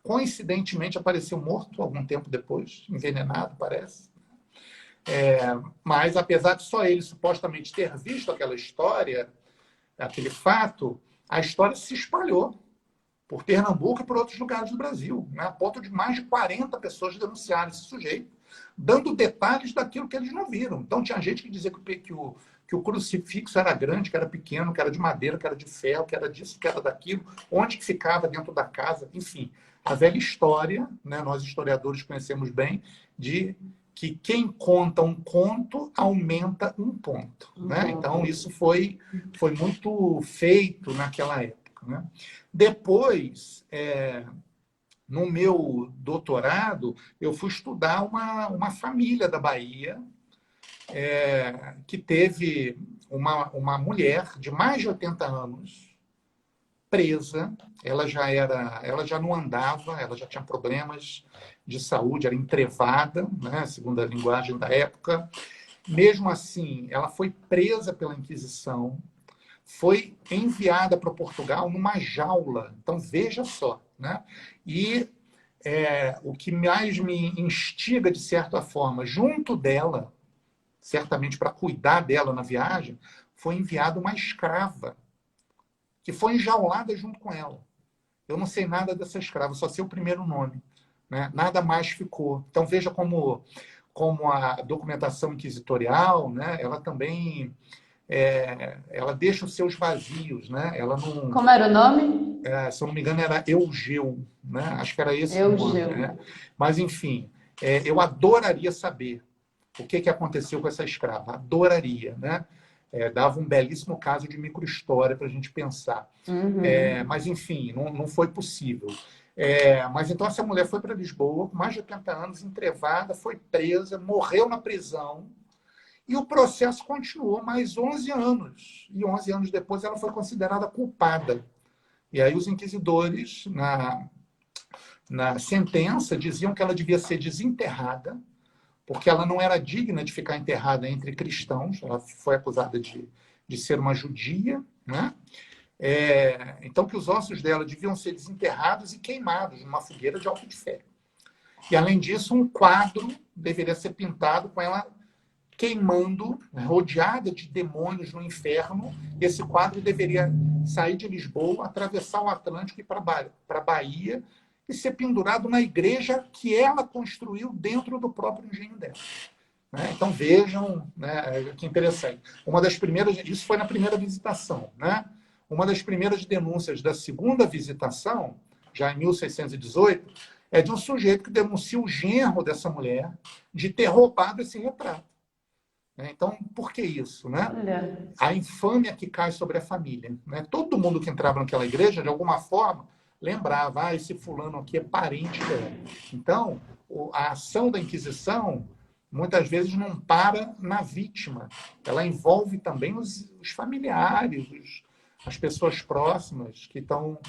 coincidentemente, apareceu morto algum tempo depois, envenenado, parece. Mas, apesar de só ele supostamente ter visto aquela história, aquele fato, a história se espalhou por Pernambuco e por outros lugares do Brasil, né? A ponto de mais de 40 pessoas denunciarem esse sujeito, dando detalhes daquilo que eles não viram. Então, tinha gente que dizia que o crucifixo era grande, que era pequeno, que era de madeira, que era de ferro, que era disso, que era daquilo, onde que ficava dentro da casa, enfim. A velha história, né, nós historiadores conhecemos bem, de que quem conta um conto aumenta um ponto. Né? Então, isso foi muito feito naquela época. Né? Depois, no meu doutorado, eu fui estudar uma família da Bahia que teve uma mulher de mais de 80 anos presa. Ela já não andava, ela já tinha problemas de saúde, era entrevada, né, segundo a linguagem da época. Mesmo assim, ela foi presa pela Inquisição, foi enviada para Portugal numa jaula. Então, veja só. Né? E o que mais me instiga, de certa forma, junto dela, certamente para cuidar dela na viagem, foi enviada uma escrava, que foi enjaulada junto com ela. Eu não sei nada dessa escrava, só sei o primeiro nome. Né? Nada mais ficou. Então, veja como a documentação inquisitorial, né, ela também ela deixa os seus vazios. Né? Ela não, Como era o nome? se eu não me engano, era Eugeu. Né? Acho que era esse o nome. Eugeu. Né? Mas, enfim, eu adoraria saber o que aconteceu com essa escrava. Adoraria. Né? Dava um belíssimo caso de microhistória para a gente pensar. Uhum. Mas, enfim, não foi possível. Mas então essa mulher foi para Lisboa, com mais de 80 anos, entrevada, foi presa, morreu na prisão, e o processo continuou mais 11 anos. E 11 anos depois ela foi considerada culpada. E aí os inquisidores, na sentença, diziam que ela devia ser desenterrada, porque ela não era digna de ficar enterrada entre cristãos. Ela foi acusada de ser uma judia, né? Então, que os ossos dela deviam ser desenterrados e queimados numa fogueira de álcool de ferro. E, além disso, um quadro deveria ser pintado com ela queimando, rodeada de demônios no inferno. Esse quadro deveria sair de Lisboa, atravessar o Atlântico e ir para a Bahia e ser pendurado na igreja que ela construiu dentro do próprio engenho dela. Né? Então, vejam, né, que interessante. Uma das primeiras, isso foi na primeira visitação. Né? Uma das primeiras denúncias da segunda visitação, já em 1618, é de um sujeito que denuncia o genro dessa mulher de ter roubado esse retrato. Então, por que isso? Né? Olha. A infâmia que cai sobre a família. Né? Todo mundo que entrava naquela igreja, de alguma forma, lembrava, esse fulano aqui é parente dela. Então, a ação da Inquisição, muitas vezes, não para na vítima. Ela envolve também os familiares, as pessoas próximas que estão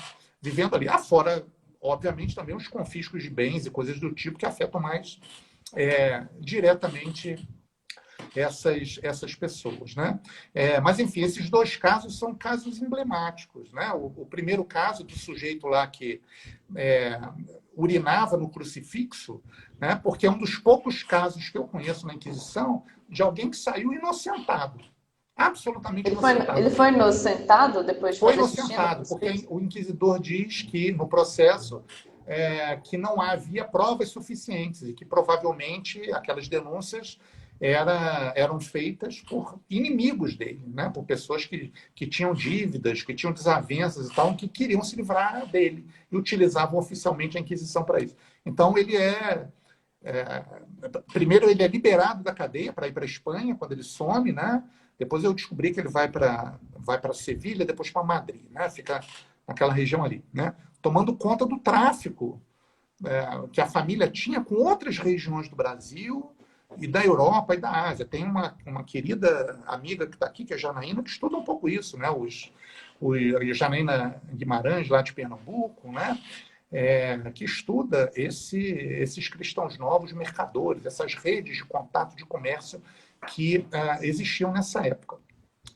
vivendo ali. Fora, obviamente, também os confiscos de bens e coisas do tipo que afetam mais diretamente essas pessoas. Né? Mas, enfim, esses dois casos são casos emblemáticos. Né? O primeiro caso do sujeito lá que urinava no crucifixo, né? Porque é um dos poucos casos que eu conheço na Inquisição de alguém que saiu inocentado. Absolutamente inocentado. Ele foi inocentado depois de Foi fazer xixi no inocentado, porque crucifixo? o inquisidor diz que, no processo, que não havia provas suficientes e que, provavelmente, aquelas denúncias eram feitas por inimigos dele, né? Por pessoas que tinham dívidas, que tinham desavenças e tal, que queriam se livrar dele e utilizavam oficialmente a Inquisição para isso. Então, ele primeiro, ele é liberado da cadeia para ir para a Espanha, quando ele some, né? Depois eu descobri que ele vai para Sevilha, depois para Madrid, né? Fica naquela região ali, né? Tomando conta do tráfico que a família tinha com outras regiões do Brasil e da Europa e da Ásia. Tem uma querida amiga que está aqui, que é a Janaína, que estuda um pouco isso, né? A Janaína Guimarães, lá de Pernambuco, né? Que estuda esses cristãos novos mercadores, essas redes de contato de comércio que existiam nessa época.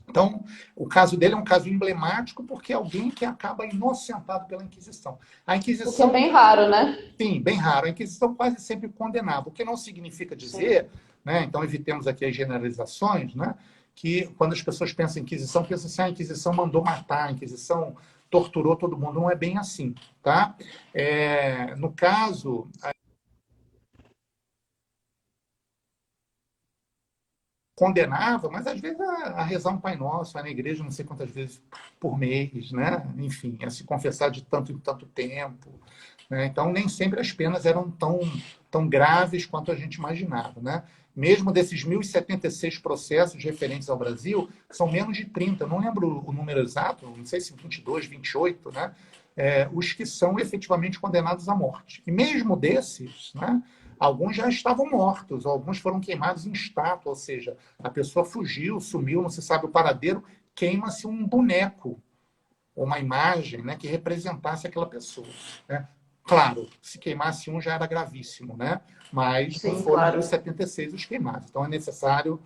Então, o caso dele é um caso emblemático porque é alguém que acaba inocentado pela Inquisição. A Inquisição... O que é bem raro, né? Sim, bem raro. A Inquisição quase sempre condenava, o que não significa dizer, né? Então evitemos aqui as generalizações, né? Que quando as pessoas pensam em Inquisição, pensam assim, a Inquisição mandou matar, a Inquisição torturou todo mundo. Não é bem assim, tá? No caso... condenava, mas às vezes a rezar um Pai Nosso, a na igreja não sei quantas vezes por mês, né? Enfim, a se confessar de tanto em tanto tempo. Né? Então, nem sempre as penas eram tão graves quanto a gente imaginava. Né? Mesmo desses 1.076 processos referentes ao Brasil, são menos de 30, não lembro o número exato, não sei se 22, 28, né? Os que são efetivamente condenados à morte. E mesmo desses, né? Alguns já estavam mortos, alguns foram queimados em estátua, ou seja, a pessoa fugiu, sumiu, não se sabe o paradeiro, queima-se um boneco, ou uma imagem, né, que representasse aquela pessoa. Né? Claro, se queimasse um já era gravíssimo, né? Mas Sim, não foram claro. 76 os queimados. Então é necessário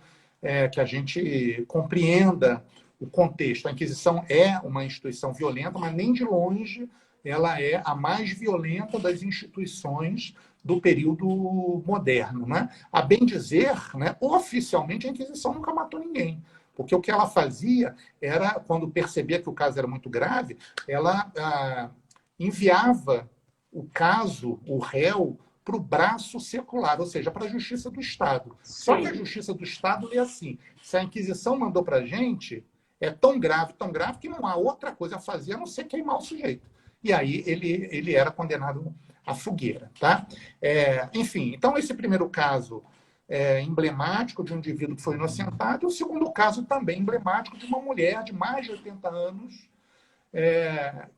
que a gente compreenda o contexto. A Inquisição é uma instituição violenta, mas nem de longe ela é a mais violenta das instituições do período moderno. Né? A bem dizer, né, oficialmente a Inquisição nunca matou ninguém. Porque o que ela fazia era, quando percebia que o caso era muito grave, ela enviava o caso, o réu, para o braço secular, ou seja, para a Justiça do Estado. Sim. Só que a Justiça do Estado é assim, se a Inquisição mandou para a gente, é tão grave, que não há outra coisa a fazer a não ser queimar o sujeito. E aí ele era condenado à fogueira. Tá? Enfim, então esse primeiro caso emblemático de um indivíduo que foi inocentado, e o segundo caso também emblemático de uma mulher de mais de 80 anos,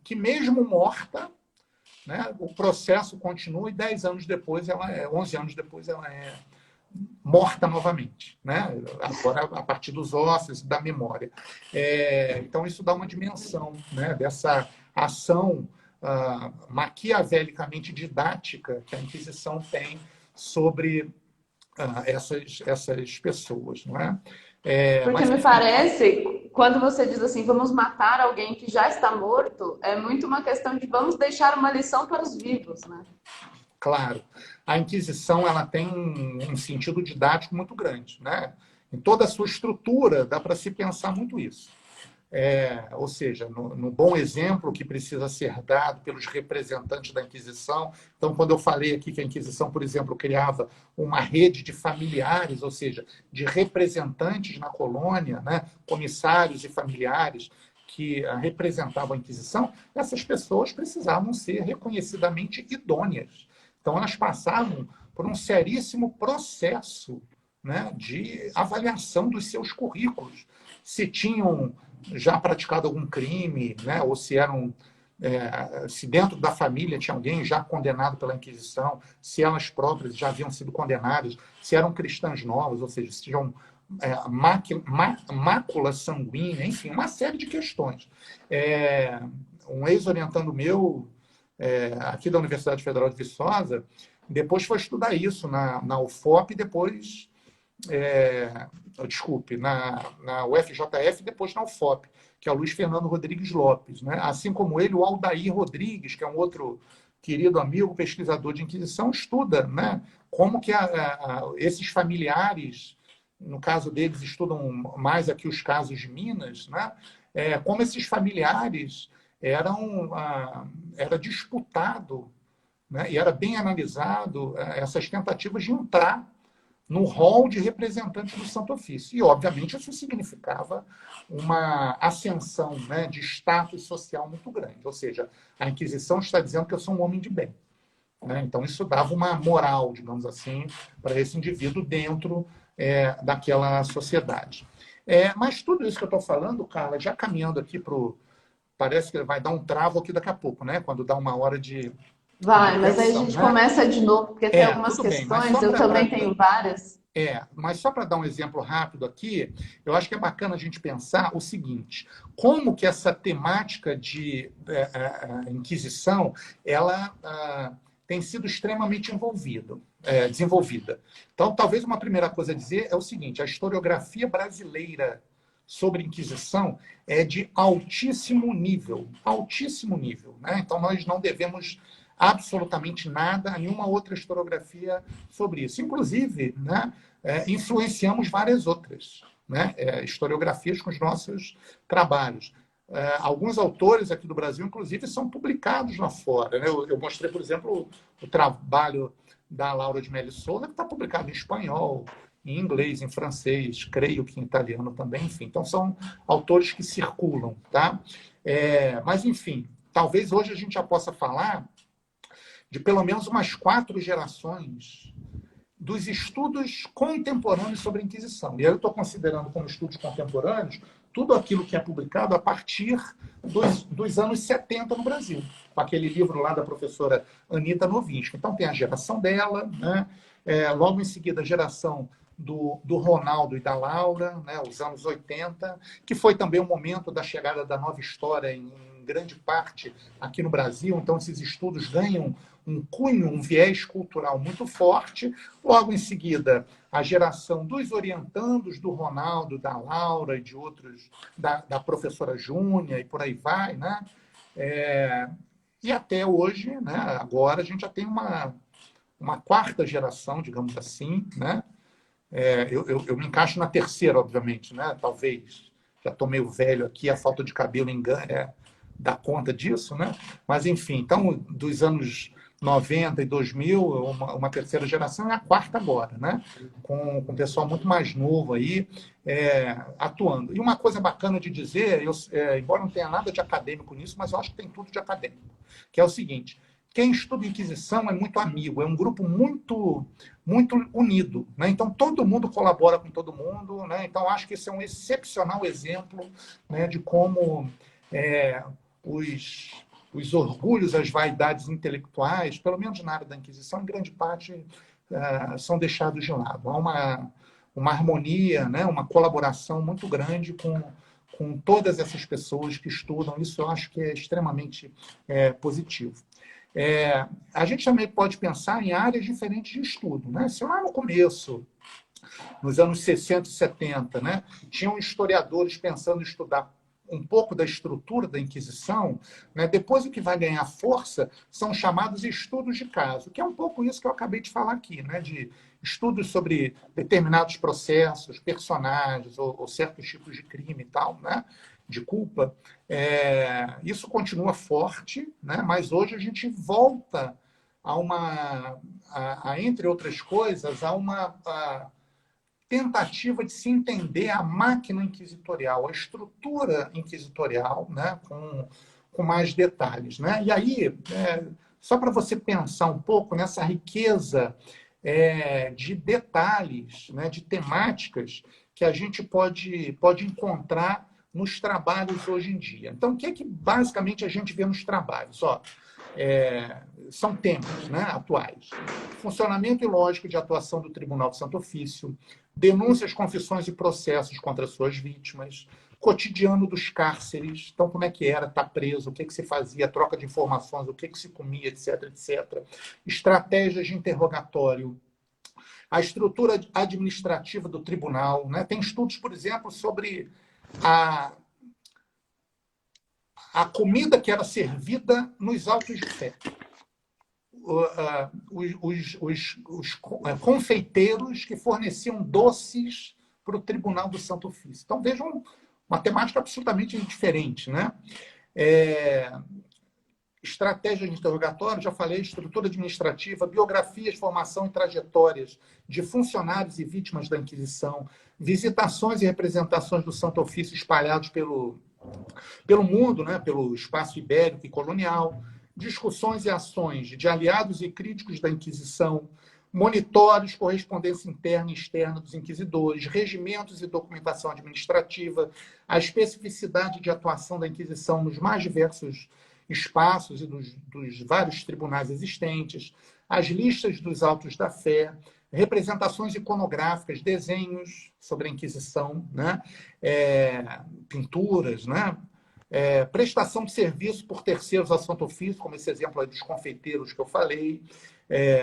que mesmo morta, né, o processo continua e 10 anos depois, 11 anos depois, ela é morta novamente, né? Agora a partir dos ossos, da memória. Então isso dá uma dimensão, né, dessa ação maquiavelicamente didática que a Inquisição tem sobre essas pessoas, não é? Porque Mas, me parece, quando você diz assim, vamos matar alguém que já está morto, é muito uma questão de vamos deixar uma lição para os vivos, né? Claro, a Inquisição ela tem um sentido didático muito grande, né? Em toda a sua estrutura dá para se pensar muito isso. Ou seja, no bom exemplo que precisa ser dado pelos representantes da Inquisição. Então, quando eu falei aqui que a Inquisição, por exemplo, criava uma rede de familiares, ou seja, de representantes na colônia, né? Comissários e familiares que representavam a Inquisição, essas pessoas precisavam ser reconhecidamente idôneas. Então, elas passavam por um seríssimo processo, né, de avaliação dos seus currículos. Se tinham já praticado algum crime, né, ou se eram, se dentro da família tinha alguém já condenado pela Inquisição, se elas próprias já haviam sido condenadas, se eram cristãs novas, ou seja, se tinham mácula sanguínea, enfim, uma série de questões. Um ex-orientando meu, aqui da Universidade Federal de Viçosa, depois foi estudar isso na UFOP, depois, desculpe, na UFJF, depois na UFOP, que é o Luiz Fernando Rodrigues Lopes, né? Assim como ele, o Aldair Rodrigues, que é um outro querido amigo, pesquisador de Inquisição, estuda, né, como que esses familiares, no caso deles, estudam mais aqui os casos de Minas, né? Como esses familiares era disputado, né, e era bem analisado essas tentativas de entrar no rol de representantes do Santo Ofício. E, obviamente, isso significava uma ascensão, né, de status social muito grande. Ou seja, a Inquisição está dizendo que eu sou um homem de bem, né? Então, isso dava uma moral, digamos assim, para esse indivíduo dentro daquela sociedade. Mas tudo isso que eu estou falando, Carla, já caminhando aqui para o... Parece que vai dar um travo aqui daqui a pouco, né? Quando dá uma hora de Vai, mas aí a atenção, gente né? começa de novo, porque tem algumas Tudo bem, mas questões, eu também tenho várias. mas só para dar um exemplo rápido aqui, eu acho que é bacana a gente pensar o seguinte: como que essa temática de Inquisição ela tem sido extremamente desenvolvida. Então, talvez uma primeira coisa a dizer é o seguinte: a historiografia brasileira sobre Inquisição é de altíssimo nível, né? Então, nós não devemos absolutamente nada a nenhuma outra historiografia sobre isso. Inclusive, né, influenciamos várias outras, né, historiografias com os nossos trabalhos. Alguns autores aqui do Brasil, inclusive, são publicados lá fora, né? Eu mostrei, por exemplo, o trabalho da Laura de Melo Souza, que está publicado em espanhol, em inglês, em francês, creio que em italiano também, enfim. Então, são autores que circulam, tá? Mas, enfim, talvez hoje a gente já possa falar de pelo menos umas 4 gerações dos estudos contemporâneos sobre a Inquisição. E aí eu estou considerando como estudos contemporâneos tudo aquilo que é publicado a partir dos anos 70 no Brasil, com aquele livro lá da professora Anita Novinsky. Então, tem a geração dela, né? Logo em seguida, a geração do Ronaldo e da Laura, né? Os anos 80, que foi também o momento da chegada da nova história em grande parte aqui no Brasil. Então, esses estudos ganham um cunho, um viés cultural muito forte. Logo em seguida, a geração dos orientandos do Ronaldo, da Laura e de outros, da professora Júnia e por aí vai, né? E até hoje, né? Agora, a gente já tem uma 4ª geração, digamos assim, né? Eu me encaixo na 3ª, obviamente, né? Talvez. Já estou meio velho aqui, a falta de cabelo dá conta disso, né? Mas, enfim, então, dos anos 90 e 2000, uma 3ª geração, é a 4ª agora, né? Com um pessoal muito mais novo aí, atuando. E uma coisa bacana de dizer, embora não tenha nada de acadêmico nisso, mas eu acho que tem tudo de acadêmico, que é o seguinte: quem estuda Inquisição é muito amigo, é um grupo muito, muito unido, né? Então, todo mundo colabora com todo mundo, né? Então, acho que esse é um excepcional exemplo, né, de como os orgulhos, as vaidades intelectuais, pelo menos na área da Inquisição, em grande parte, são deixados de lado. Há uma harmonia, né, uma colaboração muito grande com todas essas pessoas que estudam. Isso eu acho que é extremamente positivo. A gente também pode pensar em áreas diferentes de estudo, né? Se lá no começo nos anos 60 e 70, né? Tinham historiadores pensando em estudar um pouco da estrutura da Inquisição, né? Depois o que vai ganhar força são chamados estudos de caso, que é um pouco isso que eu acabei de falar aqui, né? De estudos sobre determinados processos, personagens ou certos tipos de crime e tal, né? De culpa. Isso continua forte, né? Mas hoje a gente volta entre outras coisas, a uma tentativa de se entender a máquina inquisitorial, a estrutura inquisitorial, né, com mais detalhes. Né? E aí, só para você pensar um pouco nessa riqueza de detalhes, né, de temáticas que a gente pode encontrar nos trabalhos hoje em dia. Então, o que é que basicamente a gente vê nos trabalhos? São temas, né, atuais. Funcionamento ilógico de atuação do Tribunal do Santo Ofício, denúncias, confissões e processos contra suas vítimas, cotidiano dos cárceres, então como é que era estar preso, o que se fazia, troca de informações, o que se comia, etc, etc. Estratégias de interrogatório, a estrutura administrativa do tribunal, né? Tem estudos, por exemplo, sobre a comida que era servida nos autos de fé. Os confeiteiros que forneciam doces para o Tribunal do Santo Ofício. Então, vejam uma temática absolutamente diferente. Né? Estratégia de interrogatório, já falei, estrutura administrativa, biografias, formação e trajetórias de funcionários e vítimas da Inquisição, visitações e representações do Santo Ofício espalhados pelo mundo, né? Pelo espaço ibérico e colonial, discussões e ações de aliados e críticos da Inquisição, monitores, correspondência interna e externa dos inquisidores, regimentos e documentação administrativa, a especificidade de atuação da Inquisição nos mais diversos espaços e dos vários tribunais existentes, as listas dos autos da fé, representações iconográficas, desenhos sobre a Inquisição, né? Pinturas, né? Prestação de serviço por terceiros ao Santo Ofício, como esse exemplo aí dos confeiteiros que eu falei,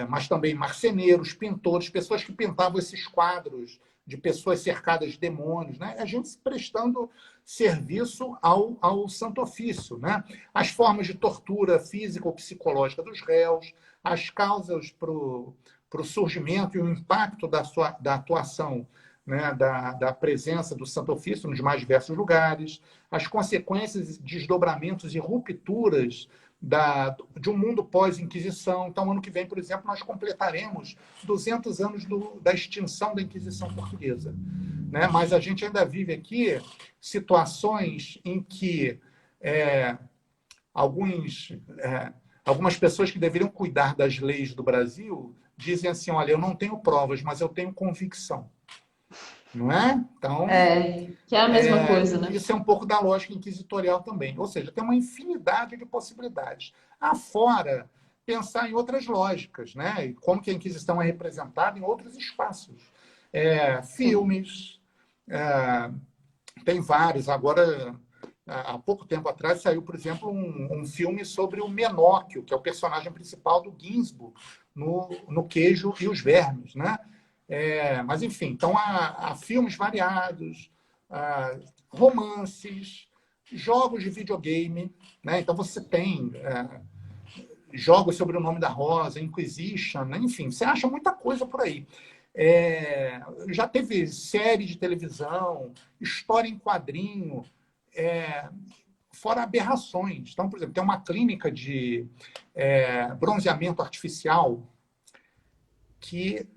mas também marceneiros, pintores, pessoas que pintavam esses quadros de pessoas cercadas de demônios, né? A gente prestando serviço ao Santo Ofício, né? As formas de tortura física ou psicológica dos réus, as causas para o surgimento e o impacto da atuação, né, da presença do Santo Ofício nos mais diversos lugares, as consequências, desdobramentos e rupturas de um mundo pós-Inquisição. Então, ano que vem, por exemplo, nós completaremos 200 anos da extinção da Inquisição portuguesa. Né? Mas a gente ainda vive aqui situações em que algumas pessoas que deveriam cuidar das leis do Brasil dizem assim, olha, eu não tenho provas, mas eu tenho convicção. Não é? Então, que é a mesma coisa, né? Isso é um pouco da lógica inquisitorial também. Ou seja, tem uma infinidade de possibilidades. Afora, pensar em outras lógicas, né? E como que a Inquisição é representada em outros espaços. Filmes, tem vários. Agora, há pouco tempo atrás, saiu, por exemplo, um filme sobre o Menóquio, que é o personagem principal do Ginsburg, no Queijo e os Vermes, né? Mas, enfim, então há filmes variados, romances, jogos de videogame, né? Então você tem jogos sobre o nome da Rosa, Inquisition, né? Enfim, você acha muita coisa por aí. Já teve série de televisão, história em quadrinho, fora aberrações. Então, por exemplo, tem uma clínica de bronzeamento artificial que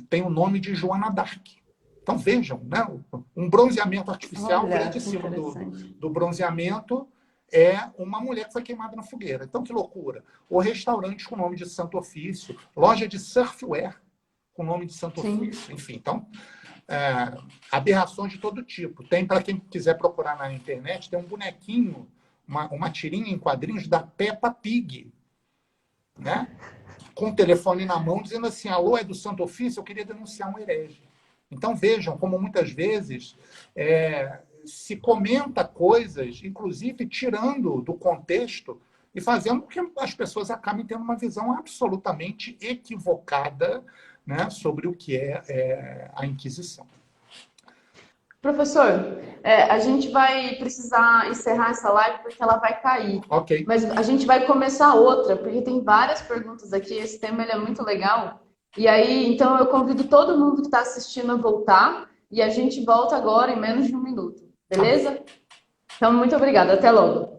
tem o nome de Joana d'Arc. Então, vejam, né? Um bronzeamento artificial, o grande símbolo do bronzeamento é uma mulher que foi queimada na fogueira. Então, que loucura. Ou restaurantes com o nome de Santo Ofício, loja de surfwear com o nome de Santo Ofício. Enfim, então, aberrações de todo tipo. Tem, para quem quiser procurar na internet, tem um bonequinho, uma tirinha em quadrinhos da Peppa Pig, né? Com o telefone na mão, dizendo assim, alô, é do Santo Ofício, eu queria denunciar um herege. Então, vejam como muitas vezes se comenta coisas, inclusive tirando do contexto e fazendo com que as pessoas acabem tendo uma visão absolutamente equivocada né, sobre o que é a Inquisição. Professor, a gente vai precisar encerrar essa live porque ela vai cair. Ok. Mas a gente vai começar outra, porque tem várias perguntas aqui. Esse tema ele é muito legal. E aí, então, eu convido todo mundo que está assistindo a voltar. E a gente volta agora em menos de um minuto. Beleza? Então, muito obrigada. Até logo.